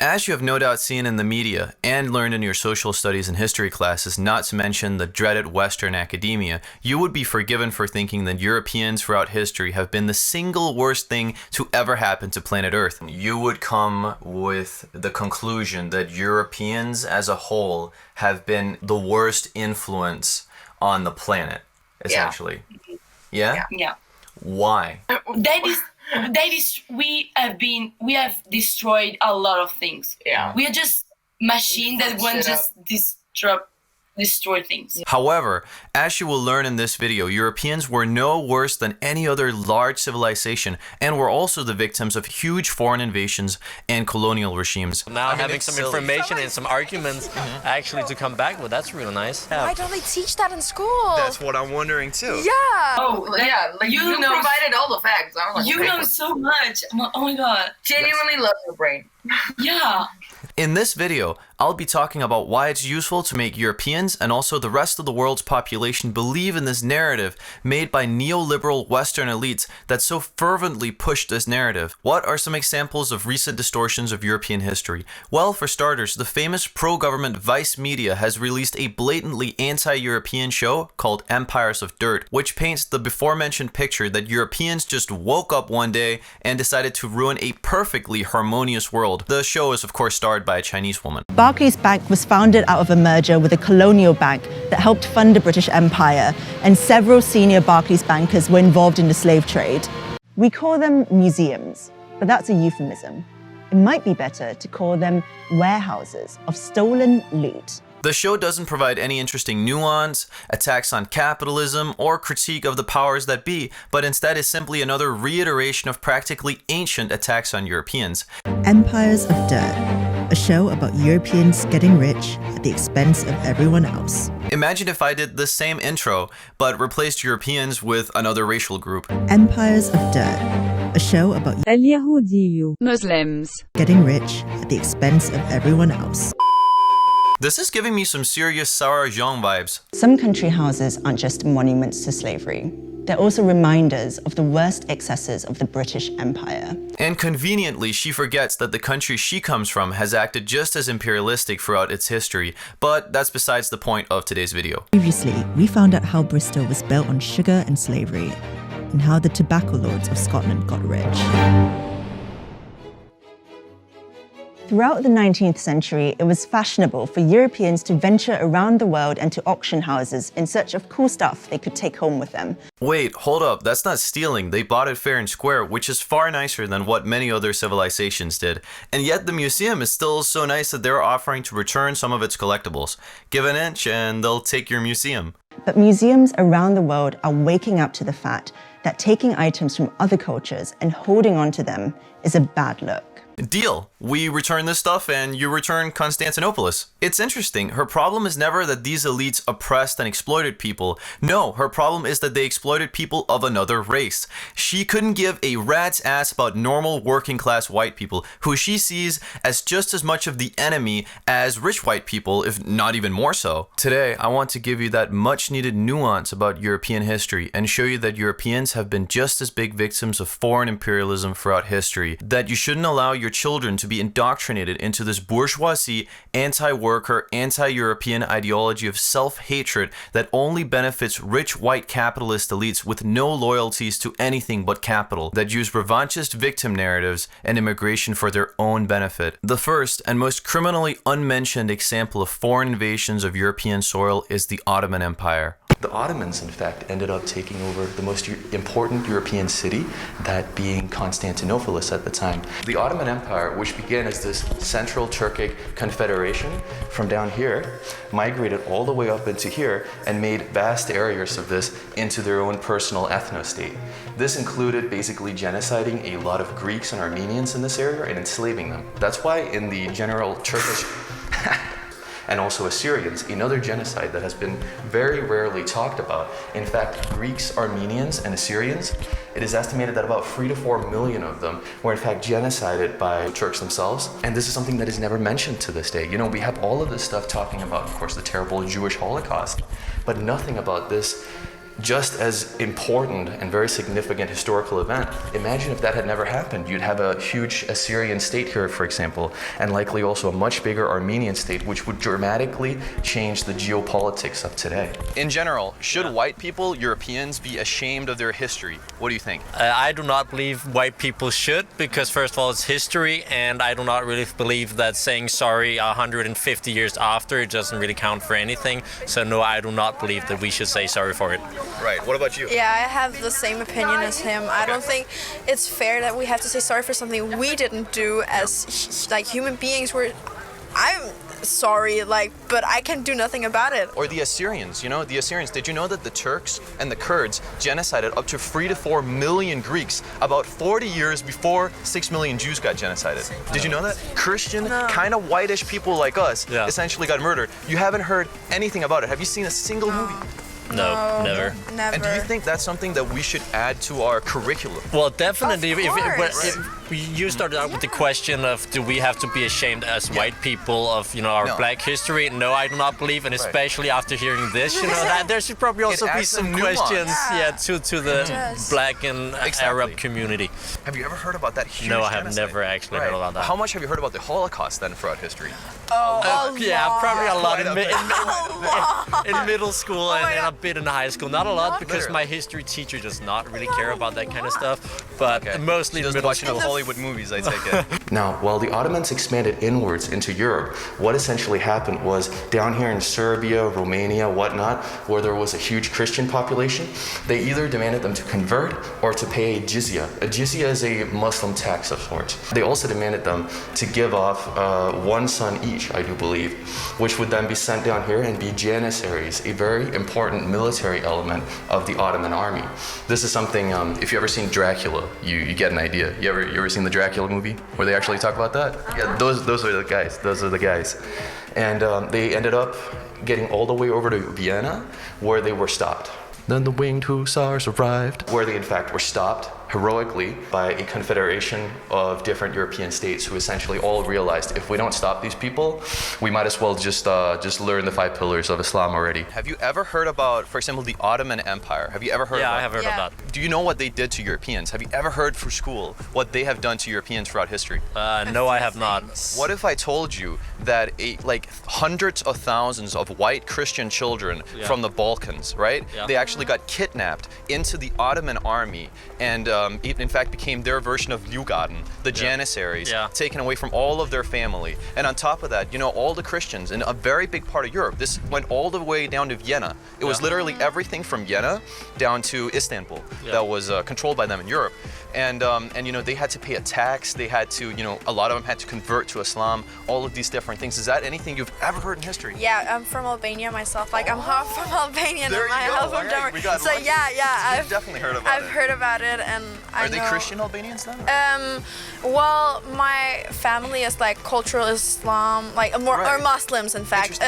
As you have no doubt seen in the media and learned in your social studies and history classes, not to mention the dreaded Western academia, you would be forgiven for thinking that Europeans throughout history have been the single worst thing to ever happen to planet Earth. You would come with the conclusion that Europeans as a whole have been the worst influence on the planet, essentially. Yeah? Yeah. Why? We have destroyed a lot of things. Yeah. We are just machine that want just destroy things. However, as you will learn in this video, Europeans were no worse than any other large civilization and were also the victims of huge foreign invasions and colonial regimes. Now having some information and some arguments actually to come back with, that's really nice. Why don't they teach that in school? That's what I'm wondering too. Yeah. Oh, yeah, like you provided all the facts. I was like, You know so much. Oh my god. Genuinely love your brain. Yeah. In this video, I'll be talking about why it's useful to make Europeans and also the rest of the world's population believe in this narrative made by neoliberal Western elites that so fervently push this narrative. What are some examples of recent distortions of European history? Well, for starters, the famous pro-government Vice Media has released a blatantly anti-European show called Empires of Dirt, which paints the before-mentioned picture that Europeans just woke up one day and decided to ruin a perfectly harmonious world. The show is of course starred by a Chinese woman. Barclays Bank was founded out of a merger with a colonial bank that helped fund the British Empire, and several senior Barclays bankers were involved in the slave trade. We call them museums, but that's a euphemism. It might be better to call them warehouses of stolen loot. The show doesn't provide any interesting nuance, attacks on capitalism, or critique of the powers that be, but instead is simply another reiteration of practically ancient attacks on Europeans. Empires of Dirt, a show about Europeans getting rich at the expense of everyone else. Imagine if I did the same intro, but replaced Europeans with another racial group. Empires of Dirt, a show about Muslims getting rich at the expense of everyone else. This is giving me some serious Sarah Jean vibes. Some country houses aren't just monuments to slavery. They're also reminders of the worst excesses of the British Empire. And conveniently, she forgets that the country she comes from has acted just as imperialistic throughout its history, but that's besides the point of today's video. Previously, we found out how Bristol was built on sugar and slavery, and how the tobacco lords of Scotland got rich. Throughout the 19th century, it was fashionable for Europeans to venture around the world and to auction houses in search of cool stuff they could take home with them. Wait, hold up, that's not stealing. They bought it fair and square, which is far nicer than what many other civilizations did. And yet the museum is still so nice that they're offering to return some of its collectibles. Give an inch and they'll take your museum. But museums around the world are waking up to the fact that taking items from other cultures and holding on to them is a bad look. Deal. We return this stuff and you return Constantinopolis. It's interesting. Her problem is never that these elites oppressed and exploited people. No, her problem is that they exploited people of another race. She couldn't give a rat's ass about normal working class white people, who she sees as just as much of the enemy as rich white people, if not even more so. Today, I want to give you that much needed nuance about European history and show you that Europeans have been just as big victims of foreign imperialism throughout history, that you shouldn't allow your children to be indoctrinated into this bourgeoisie, anti-worker, anti-European ideology of self-hatred that only benefits rich white capitalist elites with no loyalties to anything but capital, that use revanchist victim narratives and immigration for their own benefit. The first and most criminally unmentioned example of foreign invasions of European soil is the Ottoman Empire. The Ottomans, in fact, ended up taking over the most important European city, that being Constantinople at the time. The Ottoman Empire, which began as this central Turkic confederation from down here, migrated all the way up into here and made vast areas of this into their own personal ethno-state. This included basically genociding a lot of Greeks and Armenians in this area and enslaving them. That's why in the general Turkish and also Assyrians, another genocide that has been very rarely talked about. In fact, Greeks, Armenians, and Assyrians, it is estimated that about 3 to 4 million of them were in fact genocided by Turks themselves. And this is something that is never mentioned to this day. You know, we have all of this stuff talking about, of course, the terrible Jewish Holocaust, but nothing about this just as important and very significant historical event. Imagine if that had never happened. You'd have a huge Assyrian state here, for example, and likely also a much bigger Armenian state, which would dramatically change the geopolitics of today. In general, should white people, Europeans, be ashamed of their history? What do you think? I do not believe white people should, because first of all, it's history, and I do not really believe that saying sorry 150 years after, it doesn't really count for anything. So no, I do not believe that we should say sorry for it. Right. What about you? Yeah, I have the same opinion as him. I don't think it's fair that we have to say sorry for something we didn't do as like human beings. I'm sorry, but I can do nothing about it. Or the Assyrians, the Assyrians. Did you know that the Turks and the Kurds genocided up to 3 to 4 million Greeks about 40 years before 6 million Jews got genocided? Did you know that? Christian, kind of whitish people like us essentially got murdered. You haven't heard anything about it. Have you seen a single movie? No, never. And do you think that's something that we should add to our curriculum? Well, definitely. If you started out with the question of do we have to be ashamed as white people of our black history? No, I do not believe, and especially after hearing this, that there should probably also be some questions, to the black and Arab community. Have you ever heard about that huge No, I have genocide? never actually heard about that. How much have you heard about the Holocaust then throughout history? Yeah, probably a lot in middle school and a bit in high school. Not a lot because my history teacher does not really care about that kind of stuff, but mostly in middle school. Hollywood movies, I take it. Now, while the Ottomans expanded inwards into Europe, what essentially happened was down here in Serbia, Romania, whatnot, where there was a huge Christian population, they either demanded them to convert or to pay a jizya. A jizya is a Muslim tax of sorts. They also demanded them to give off one son each, I do believe, which would then be sent down here and be janissaries, a very important military element of the Ottoman army. This is something, if you ever seen Dracula, you get an idea. You ever seen the Dracula movie where they actually talk about that? Yeah, those are the guys. Those are the guys. And they ended up getting all the way over to Vienna, where they were stopped. Then the winged hussars arrived, where they in fact were stopped heroically by a confederation of different European states who essentially all realized if we don't stop these people, we might as well just learn the 5 pillars of Islam already. Have you ever heard about, for example, the Ottoman Empire? Have you ever heard of that? Yeah, I have heard of that. Do you know what they did to Europeans? Have you ever heard for school what they have done to Europeans throughout history? No, I have not. What if I told you that hundreds of thousands of white Christian children from the Balkans, right? Yeah. They actually got kidnapped into the Ottoman army and it in fact became their version of Lugarden, the Janissaries, taken away from all of their family. And on top of that, all the Christians in a very big part of Europe, this went all the way down to Vienna. It was literally everything from Vienna down to Istanbul that was controlled by them in Europe. And they had to pay a tax. They had to, a lot of them had to convert to Islam. All of these different things. Is that anything you've ever heard in history? Yeah, I'm from Albania myself. I'm half from Albania and there I'm half from Denmark. So I've definitely heard about it. I've heard about it, and Are they Christian Albanians then? Well, my family is cultural Islam, or Muslims in fact.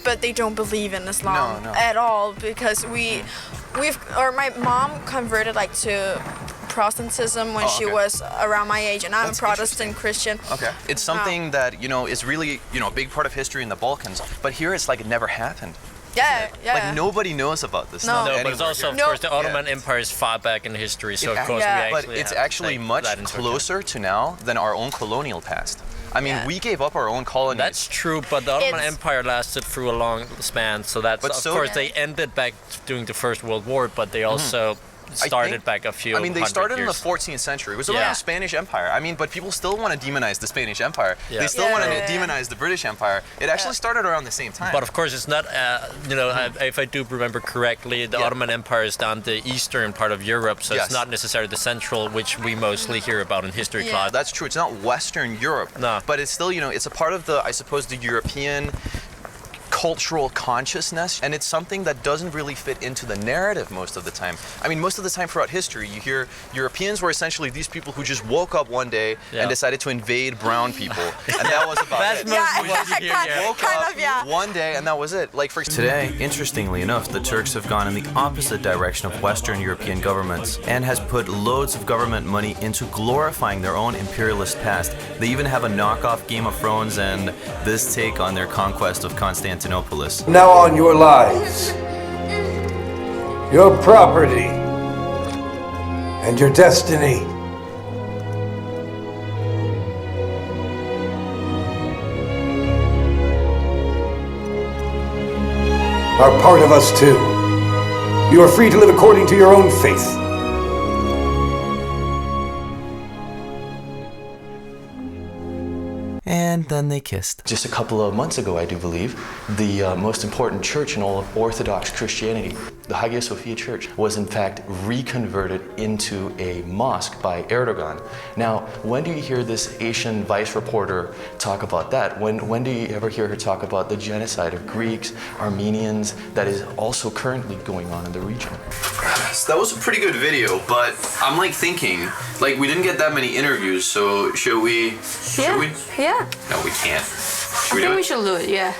But they don't believe in Islam at all because my mom converted to Protestantism when she was around my age, and I'm a Protestant Christian. Okay. It's something that, is really, a big part of history in the Balkans, but here it's it never happened. Yeah. Nobody knows about this. No, but it's also, of course, the Ottoman Empire is far back in history, so of course we actually but it's actually much closer to now than our own colonial past. I mean, we gave up our own colonies. That's true, but the Ottoman Empire lasted through a long span, so that's, of course, they ended back during the First World War, but they also started back a few they started years. In the 14th century. It was around the Spanish Empire. But people still want to demonize the Spanish Empire. They still want to demonize the British Empire. It actually started around the same time. But of course, it's not, if I do remember correctly, the Ottoman Empire is down the eastern part of Europe, so it's not necessarily the central, which we mostly hear about in history class. That's true. It's not Western Europe. No. But it's still, it's a part of the, I suppose, the European cultural consciousness, and it's something that doesn't really fit into the narrative most of the time. Most of the time throughout history, you hear Europeans were essentially these people who just woke up one day and decided to invade brown people, and that was about it. That's mostly what you hear. Woke up one day, and that was it. For today, interestingly enough, the Turks have gone in the opposite direction of Western European governments and has put loads of government money into glorifying their own imperialist past. They even have a knockoff Game of Thrones and this take on their conquest of Constantinople. Now on your lives. your property, and your destiny. Are part of us too. You are free to live according to your own faith. And then they kissed. Just a couple of months ago, I do believe, the most important church in all of Orthodox Christianity, the Hagia Sophia Church, was in fact reconverted into a mosque by Erdogan. Now, when do you hear this Asian Vice reporter talk about that? When do you ever hear her talk about the genocide of Greeks, Armenians, that is also currently going on in the region? That was a pretty good video, but I'm like thinking, like we didn't get that many interviews, so should we? Yeah. No, we can't. I think we should do it, yeah.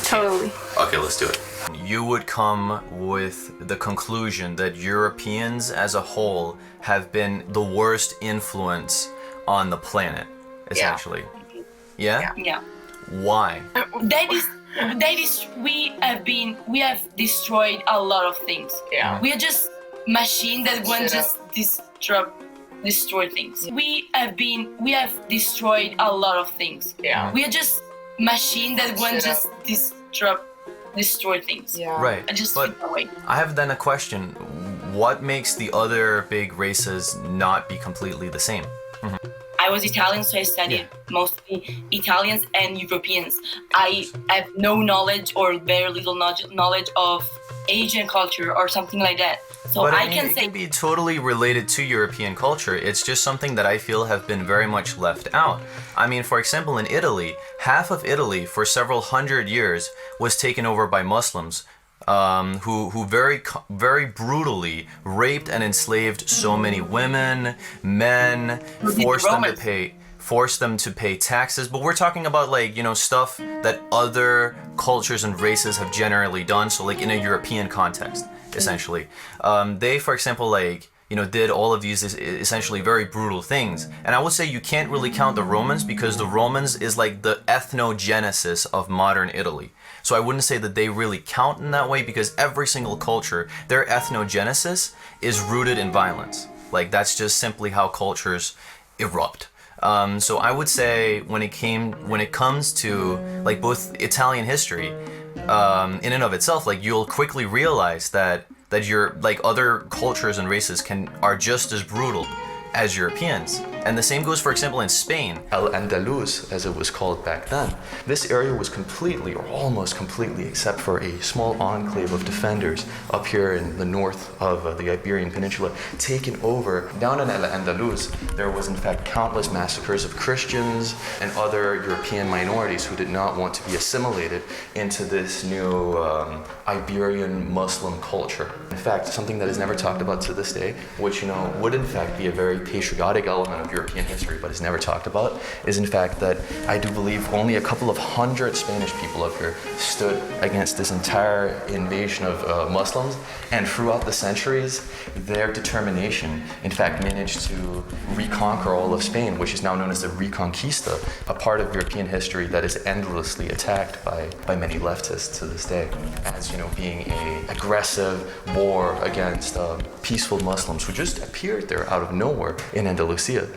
Totally. Okay, let's do it. You would come with the conclusion that Europeans as a whole have been the worst influence on the planet, essentially. Yeah? Yeah. Why? We have destroyed a lot of things. Yeah. We are just machine that want just destroy things. We have destroyed a lot of things. Yeah. We are just machine that want just destroy things. Yeah. Right. I just but think that way. I have then a question. What makes the other big races not be completely the same? I was Italian, so I studied mostly Italians and Europeans. I have no knowledge or very little knowledge of Asian culture or something like that. So But I mean, can it say can be totally related to European culture. It's just something that I feel have been very much left out. I mean, for example, in Italy, half of Italy for several hundred years was taken over by Muslims, who very brutally raped and enslaved so many women, men, forced them to pay taxes. But we're talking about like, you know, stuff that other cultures and races have generally done. So like in a European context, essentially. They, for example, like, you know, did all of these essentially very brutal things. And I would say you can't really count the Romans because the Romans is like the ethnogenesis of modern Italy. So I wouldn't say that they really count in that way because every single culture, their ethnogenesis is rooted in violence. Like that's just simply how cultures erupt. So I would say when it comes to like both Italian history, in and of itself, like you'll quickly realize that you're like other cultures and races are just as brutal as Europeans. And the same goes, for example, in Spain. Al-Andalus, as it was called back then. This area was completely, or almost completely, except for a small enclave of defenders up here in the north of the Iberian Peninsula, taken over. Down in Al-Andalus, there was in fact countless massacres of Christians and other European minorities who did not want to be assimilated into this new Iberian Muslim culture. In fact, something that is never talked about to this day, which, you know, would in fact be a very patriotic element of European history, but is never talked about, is in fact that I do believe only a couple of hundred Spanish people up here stood against this entire invasion of Muslims, and throughout the centuries, their determination, in fact, managed to reconquer all of Spain, which is now known as the Reconquista, a part of European history that is endlessly attacked by many leftists to this day, as, you know, being an aggressive war against peaceful Muslims who just appeared there out of nowhere in Andalusia.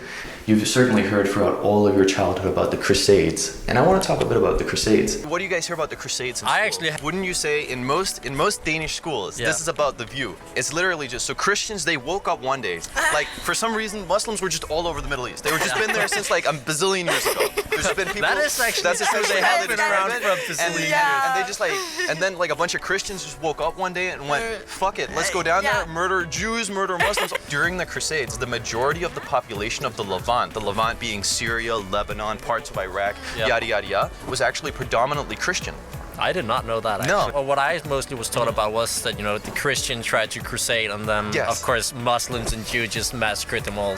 You've certainly heard throughout all of your childhood about the Crusades, and I want to talk a bit about the Crusades. What do you guys hear about the Crusades in I school? actually Wouldn't you say in most Danish schools, this is about the view. It's literally just, so Christians, they woke up one day, like for some reason, Muslims were just all over the Middle East. They were just been there since like a bazillion years ago. There's just been people. That is actually that's true. essentially They how have they been around describe for it. a bazillion years. And they just like, and then like a bunch of Christians just woke up one day and went, fuck it, let's go down there, murder Jews, murder Muslims. During the Crusades, the majority of the population of the Levant being Syria, Lebanon, parts of Iraq, yada yada yada, was actually predominantly Christian. I did not know that, actually. No. Well, what I mostly was taught about was that, you know, the Christians tried to crusade, and then, of course, Muslims and Jews just massacred them all.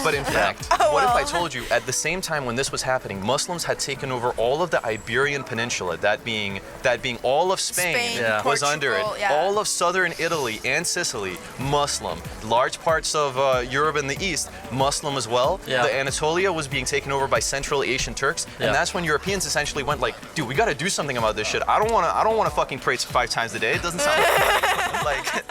But in fact, what if I told you, at the same time when this was happening, Muslims had taken over all of the Iberian Peninsula, that being all of Spain was under it. All of southern Italy and Sicily, Muslim. Large parts of Europe and the East, Muslim as well. The Anatolia was being taken over by Central Asian Turks, and that's when Europeans essentially went like, dude, we got to do something about this shit. I don't want to fucking pray 5 times a day. It doesn't sound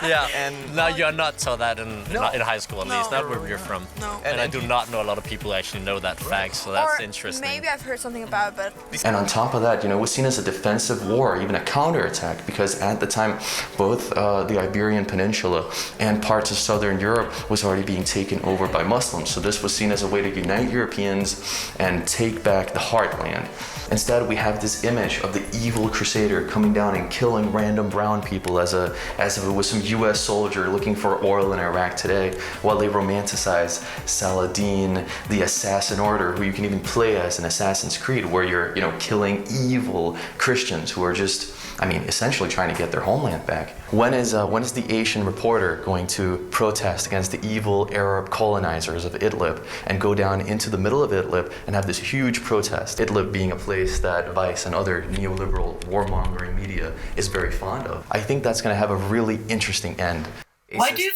And no, you're not taught that in high school, at least, not where you're from. No. And I do not know a lot of people who actually know that fact, so that's Or interesting. maybe I've heard something about it, but... And on top of that, it was seen as a defensive war, even a counterattack, because at the time, both the Iberian Peninsula and parts of southern Europe was already being taken over by Muslims. So this was seen as a way to unite Europeans and take back the heartland. Instead, we have this image of the evil crusader coming down and killing random brown people as if it was some U.S. soldier looking for oil in Iraq today, while they romanticize Saladin, the assassin order, who you can even play as in Assassin's Creed, where you're, killing evil Christians who are just, essentially trying to get their homeland back. When is the Asian reporter going to protest against the evil Arab colonizers of Idlib and go down into the middle of Idlib and have this huge protest? Idlib being a place that Vice and other neoliberal warmongering media is very fond of. I think that's going to have a really interesting end. Why do you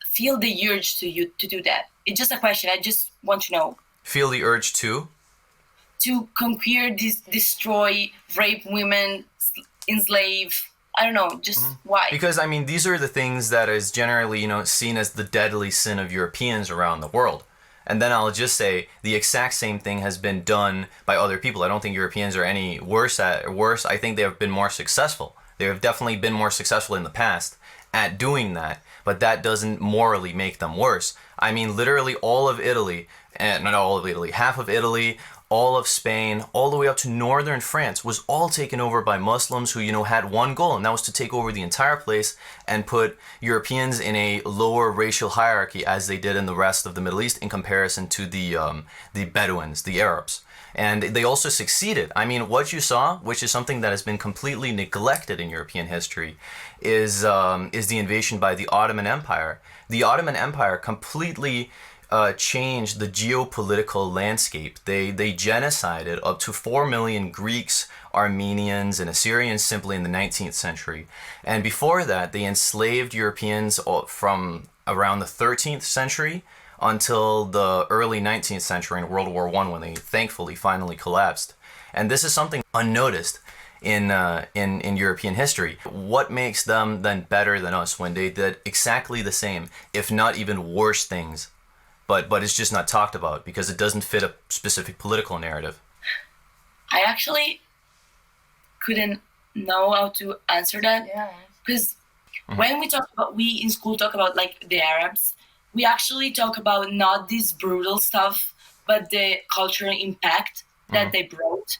feel the urge to do that? It's just a question. I just want to know. Feel the urge to conquer, destroy, rape women, enslave. I don't know, just why? Because these are the things that is generally, seen as the deadly sin of Europeans around the world. And then I'll just say the exact same thing has been done by other people. I don't think Europeans are any worse. I think they have been more successful. They have definitely been more successful in the past at doing that, but that doesn't morally make them worse. Literally all of Italy, and not all of Italy, half of Italy, all of Spain, all the way up to northern France was all taken over by Muslims who, had one goal, and that was to take over the entire place and put Europeans in a lower racial hierarchy as they did in the rest of the Middle East in comparison to the Bedouins, the Arabs. And they also succeeded. What you saw, which is something that has been completely neglected in European history, is the invasion by the Ottoman Empire. The Ottoman Empire completely changed the geopolitical landscape. They genocided up to 4 million Greeks, Armenians, and Assyrians simply in the 19th century. And before that, they enslaved Europeans from around the 13th century until the early 19th century in World War I, when they thankfully finally collapsed. And this is something unnoticed in European history. What makes them then better than us when they did exactly the same, if not even worse things? But it's just not talked about because it doesn't fit a specific political narrative. I actually couldn't know how to answer that. Yeah. Because when we in school talk about like the Arabs, we actually talk about not this brutal stuff, but the cultural impact that they brought.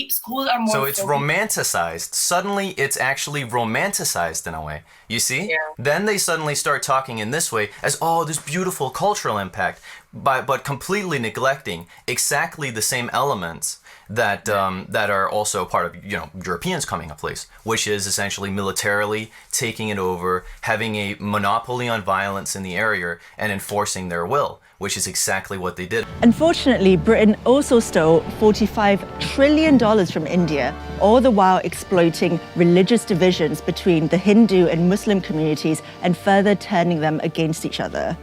Schools are more... So it's romanticized. Suddenly it's actually romanticized in a way. You see? Yeah. Then they suddenly start talking in this way as, this beautiful cultural impact, but completely neglecting exactly the same elements that are also part of Europeans coming a place, which is essentially militarily taking it over, having a monopoly on violence in the area, and enforcing their will, which is exactly what they did. Unfortunately, Britain also stole $45 trillion from India, all the while exploiting religious divisions between the Hindu and Muslim communities and further turning them against each other.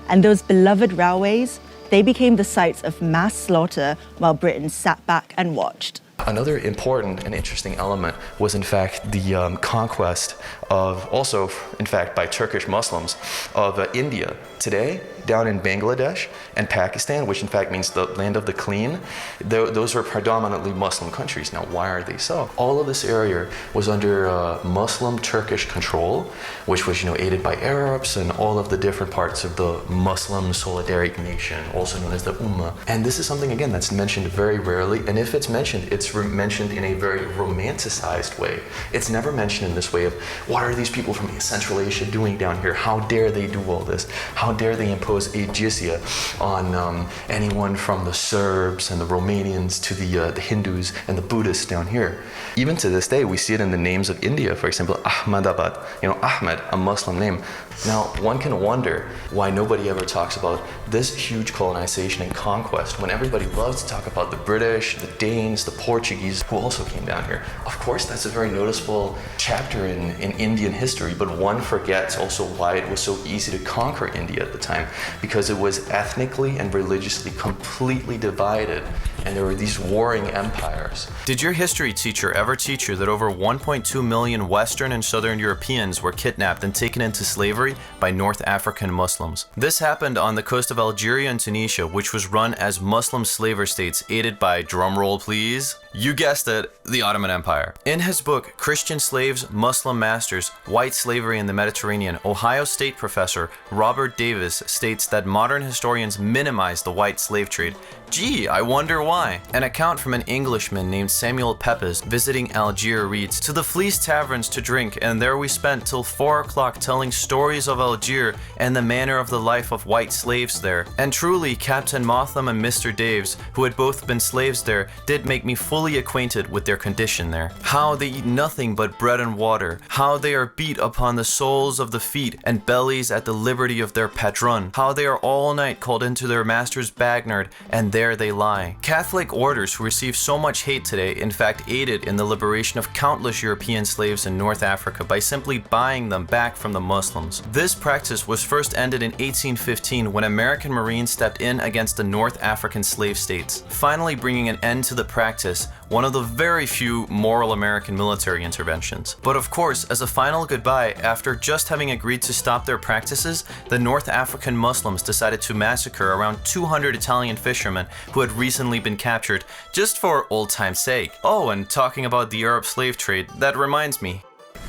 And those beloved railways, they became the sites of mass slaughter while Britain sat back and watched. Another important and interesting element was, in fact, the conquest of, also, in fact, by Turkish Muslims, of India. Today, down in Bangladesh and Pakistan, which in fact means the land of the clean, those are predominantly Muslim countries. Now, why are they so? All of this area was under Muslim Turkish control, which was, aided by Arabs and all of the different parts of the Muslim Solidaric Nation, also known as the Ummah. And this is something, again, that's mentioned very rarely. And if it's mentioned, it's mentioned in a very romanticized way. It's never mentioned in this way of, what are these people from Central Asia doing down here? How dare they do all this? How dare they impose a jizya on anyone from the Serbs and the Romanians to the Hindus and the Buddhists down here? Even to this day, we see it in the names of India. For example, Ahmedabad, Ahmed, a Muslim name. Now, one can wonder why nobody ever talks about this huge colonization and conquest when everybody loves to talk about the British, the Danes, the Portuguese, who also came down here. Of course, that's a very noticeable chapter in Indian history, but one forgets also why it was so easy to conquer India at the time. because it was ethnically and religiously completely divided, and there were these warring empires. Did your history teacher ever teach you that over 1.2 million Western and Southern Europeans were kidnapped and taken into slavery by North African Muslims? This happened on the coast of Algeria and Tunisia, which was run as Muslim slaver states aided by, drumroll please, you guessed it, the Ottoman Empire. In his book, Christian Slaves, Muslim Masters, White Slavery in the Mediterranean, Ohio State professor Robert Davis states that modern historians minimize the white slave trade. Gee, I wonder why. An account from an Englishman named Samuel Pepys visiting Algiers reads, "To the Fleece taverns to drink, and there we spent till 4 o'clock telling stories of Algiers and the manner of the life of white slaves there. And truly, Captain Motham and Mr. Daves, who had both been slaves there, did make me fully acquainted with their condition there. How they eat nothing but bread and water, how they are beat upon the soles of the feet and bellies at the liberty of their patron, how they are all night called into their master's bagnard, and there they lie." Catholic orders who receive so much hate today in fact aided in the liberation of countless European slaves in North Africa by simply buying them back from the Muslims. This practice was first ended in 1815 when American Marines stepped in against the North African slave states, finally bringing an end to the practice, one of the very few moral American military interventions. But of course, as a final goodbye, after just having agreed to stop their practices, the North African Muslims decided to massacre around 200 Italian fishermen who had recently been captured, just for old time's sake. Oh, and talking about the Arab slave trade, that reminds me.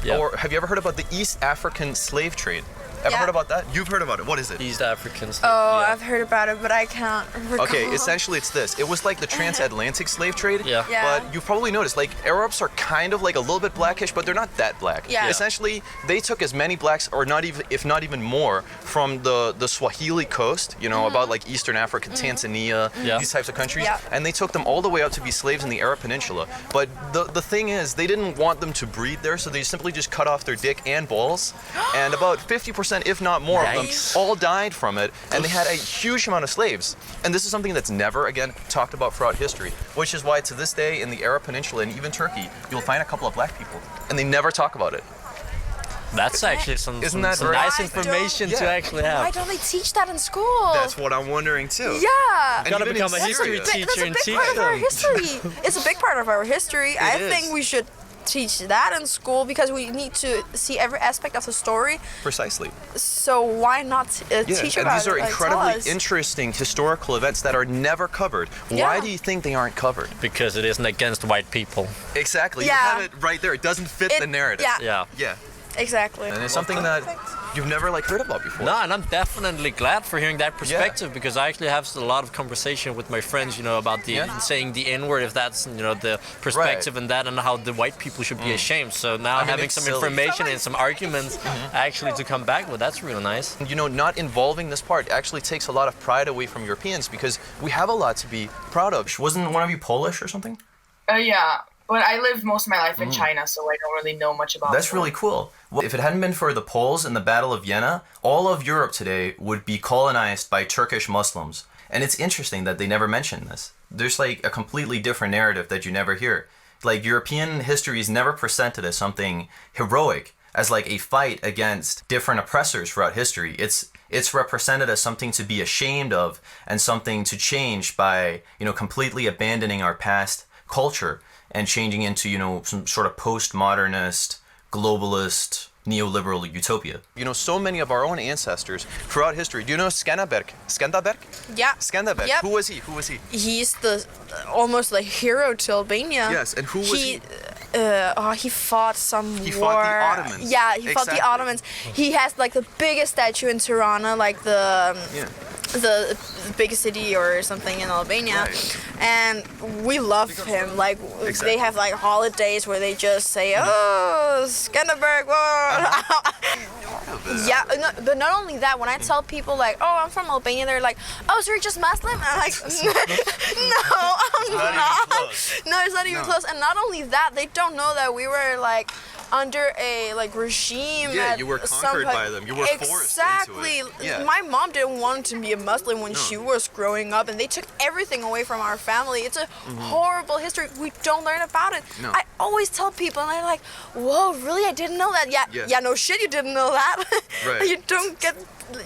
Yep. Or have you ever heard about the East African slave trade? Ever heard about that? You've heard about it. What is it? East Africans. Oh, yeah. I've heard about it, but I can't recall. Okay, essentially it's this. It was like the transatlantic slave trade, yeah. But you've probably noticed, like, Arabs are kind of like a little bit blackish, but they're not that black. Yeah. Essentially, they took as many blacks, or not even, if not even more, from the Swahili coast, you know, about like Eastern Africa, Tanzania, these types of countries, and they took them all the way out to be slaves in the Arab Peninsula. But the thing is, they didn't want them to breed there, so they simply just cut off their dick and balls, and about 50%, if not more, of them all died from it, and they had a huge amount of slaves. And this is something that's never again talked about throughout history, which is why to this day in the Arab Peninsula and even Turkey, you'll find a couple of black people, and they never talk about it. That's actually some nice information to actually have. Why don't they teach that in school? That's what I'm wondering too. Yeah. You gotta become a history teacher and teach them. That's a big part of our history. It's a big part of our history. I think we should teach that in school because we need to see every aspect of the story. Precisely. So why not teach about it? And these are incredibly interesting historical events that are never covered. Why do you think they aren't covered? Because it isn't against white people. Exactly. You have it right there. It doesn't fit the narrative. Yeah. Exactly. And it's something that you've never like heard about before. No, and I'm definitely glad for hearing that perspective because I actually have a lot of conversation with my friends, you know, about the saying the N-word, if that's, you know, the perspective and that, and how the white people should be ashamed. So now having some information and some arguments actually to come back with, that's really nice. You know, not involving this part actually takes a lot of pride away from Europeans because we have a lot to be proud of. Wasn't one of you Polish or something? Yeah. But I lived most of my life in China, so I don't really know much about it. That's really cool. Well, if it hadn't been for the Poles in the Battle of Vienna, all of Europe today would be colonized by Turkish Muslims. And it's interesting that they never mention this. There's like a completely different narrative that you never hear. Like European history is never presented as something heroic, as like a fight against different oppressors throughout history. It's represented as something to be ashamed of and something to change by, you know, completely abandoning our past culture and changing into, you know, some sort of postmodernist, globalist, neoliberal utopia. You know, so many of our own ancestors throughout history. Do you know Skanderberg? Skanderberg? Yeah. Skanderberg. Yep. Who was he? He's the almost like hero to Albania. Yes, and who was he? He fought some war. He fought the Ottomans. Yeah, he fought the Ottomans. He has like the biggest statue in Tirana, like the biggest city or something in Albania, and we love him. Like they have like holidays where they just say, "Oh, Skanderberg!" Yeah, but not only that. When I tell people like, "Oh, I'm from Albania," they're like, "Oh, so you're just Muslim?" And I'm like, "No, I'm not. No, it's not even close." And not only that, they don't know that we were like under a like regime. Yeah, you were conquered by them. You were forced into it. Yeah. My mom didn't want to be a Muslim when she was growing up, and they took everything away from our family. It's a horrible history. We don't learn about it. No. I always tell people, and they're like, "Whoa, really? I didn't know that." Yeah, no shit, you didn't know that. Right. You don't get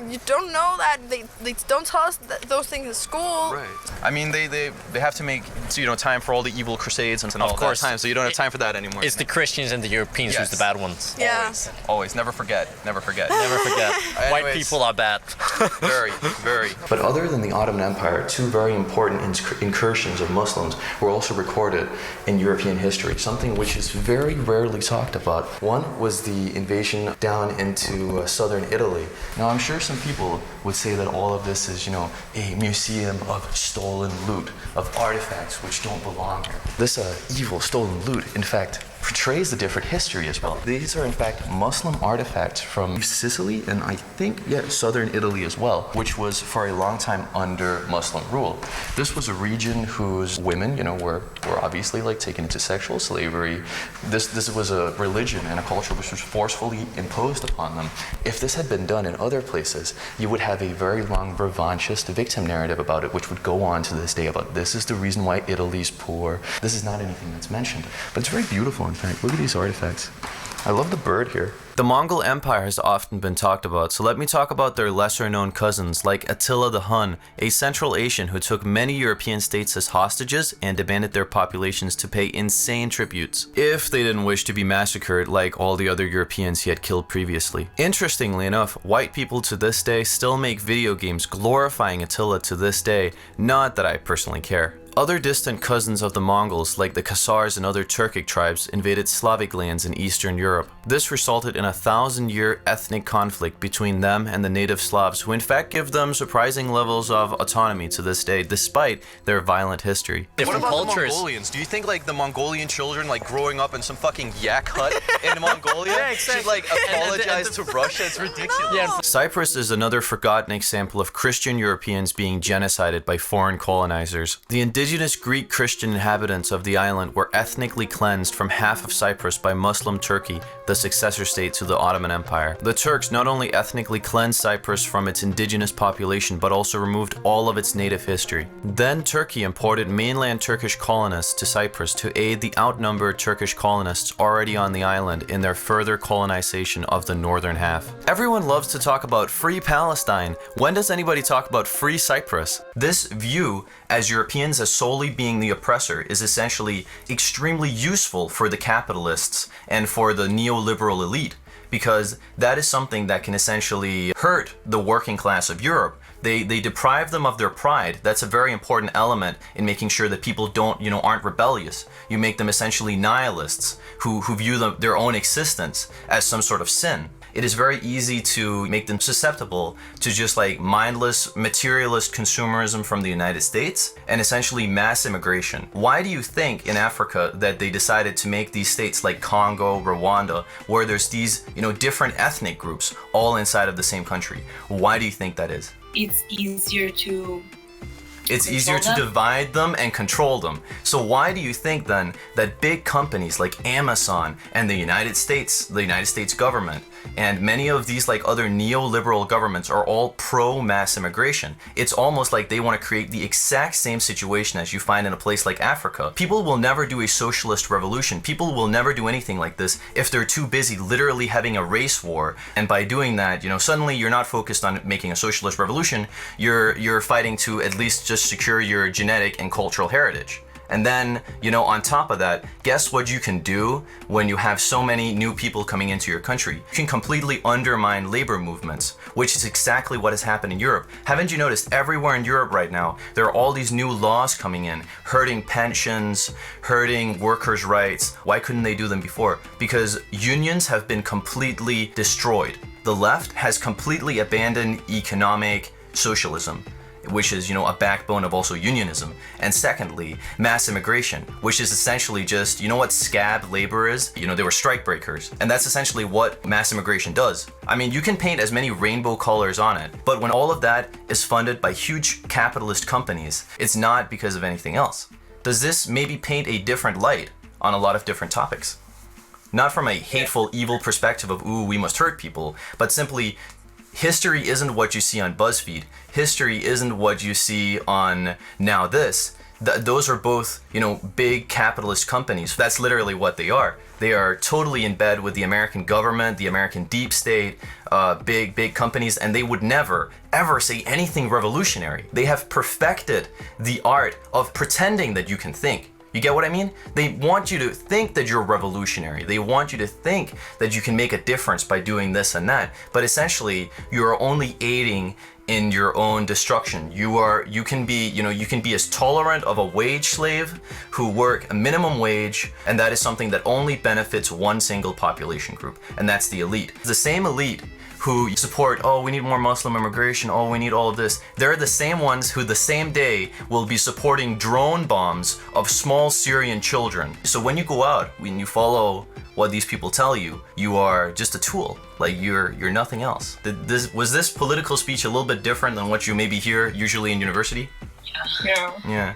you don't know that. They don't tell us those things in school. Right. I mean, they have to make time for all the evil crusades and all of course. that time, so you don't have time for that anymore. It's the Christians and the Europeans who's the bad ones. Yeah. Always. Never forget. Never forget. White people are bad. Very. But other than the Ottoman Empire, two very important incursions of Muslims were also recorded in European history, something which is very rarely talked about. One was the invasion down into southern Italy. Now, I'm sure some people would say that all of this is, a museum of stolen loot, of artifacts which don't belong here. This evil stolen loot, in fact, portrays a different history as well. These are in fact Muslim artifacts from Sicily and I think, southern Italy as well, which was for a long time under Muslim rule. This was a region whose women, were obviously taken into sexual slavery. This was a religion and a culture which was forcefully imposed upon them. If this had been done in other places, you would have a very long revanchist victim narrative about it, which would go on to this day about this is the reason why Italy's poor. This is not anything that's mentioned, but it's very beautiful. In fact, look at these artifacts. I love the bird here. The Mongol Empire has often been talked about, so let me talk about their lesser-known cousins, like Attila the Hun, a Central Asian who took many European states as hostages and demanded their populations to pay insane tributes, if they didn't wish to be massacred like all the other Europeans he had killed previously. Interestingly enough, white people to this day still make video games glorifying Attila to this day, not that I personally care. Other distant cousins of the Mongols, like the Khazars and other Turkic tribes, invaded Slavic lands in Eastern Europe. This resulted in a 1,000-year ethnic conflict between them and the native Slavs, who in fact give them surprising levels of autonomy to this day, despite their violent history. Different what about cultures. The Mongolians? Do you think the Mongolian children growing up in some fucking yak hut in Mongolia should apologize to Russia? It's ridiculous. Yeah. Cyprus is another forgotten example of Christian Europeans being genocided by foreign colonizers. The indigenous Greek Christian inhabitants of the island were ethnically cleansed from half of Cyprus by Muslim Turkey, the successor state to the Ottoman Empire. The Turks not only ethnically cleansed Cyprus from its indigenous population, but also removed all of its native history. Then Turkey imported mainland Turkish colonists to Cyprus to aid the outnumbered Turkish colonists already on the island in their further colonization of the northern half. Everyone loves to talk about free Palestine. When does anybody talk about free Cyprus? This view as Europeans as solely being the oppressor is essentially extremely useful for the capitalists and for the neoliberal elite, because that is something that can essentially hurt the working class of Europe. They deprive them of their pride. That's a very important element in making sure that people aren't rebellious. You make them essentially nihilists who view their own existence as some sort of sin. It is very easy to make them susceptible to just mindless materialist consumerism from the United States and essentially mass immigration. Why do you think in Africa that they decided to make these states like Congo, Rwanda, where there's these, different ethnic groups all inside of the same country? Why do you think that is? It's easier to divide them and control them. So why do you think then that big companies like Amazon and the United States government, and many of these other neoliberal governments are all pro-mass immigration? It's almost like they want to create the exact same situation as you find in a place like Africa. People will never do a socialist revolution. People will never do anything like this if they're too busy literally having a race war. And by doing that, suddenly you're not focused on making a socialist revolution. You're fighting to at least just secure your genetic and cultural heritage. And then, on top of that, guess what you can do when you have so many new people coming into your country? You can completely undermine labor movements, which is exactly what has happened in Europe. Haven't you noticed everywhere in Europe right now, there are all these new laws coming in, hurting pensions, hurting workers' rights. Why couldn't they do them before? Because unions have been completely destroyed. The left has completely abandoned economic socialism, which is, a backbone of also unionism. And secondly, mass immigration, which is essentially just, what scab labor is? They were strike breakers. And that's essentially what mass immigration does. I mean, you can paint as many rainbow colors on it, but when all of that is funded by huge capitalist companies, it's not because of anything else. Does this maybe paint a different light on a lot of different topics? Not from a hateful, evil perspective of, ooh, we must hurt people, but simply, history isn't what you see on BuzzFeed. History isn't what you see on Now This. those are both, big capitalist companies. That's literally what they are. They are totally in bed with the American government, the American deep state, big companies, and they would never, ever say anything revolutionary. They have perfected the art of pretending that you can think. You get what I mean? They want you to think that you're revolutionary. They want you to think that you can make a difference by doing this and that. But essentially, you're only aiding in your own destruction. You can be as tolerant of a wage slave who work a minimum wage, and that is something that only benefits one single population group, and that's the elite. The same elite who support, we need more Muslim immigration, we need all of this. They're the same ones who the same day will be supporting drone bombs of small Syrian children. So when you go out, when you follow what these people tell you, you are just a tool. Like you're nothing else. Was this political speech a little bit different than what you maybe hear usually in university? Yeah. Yeah.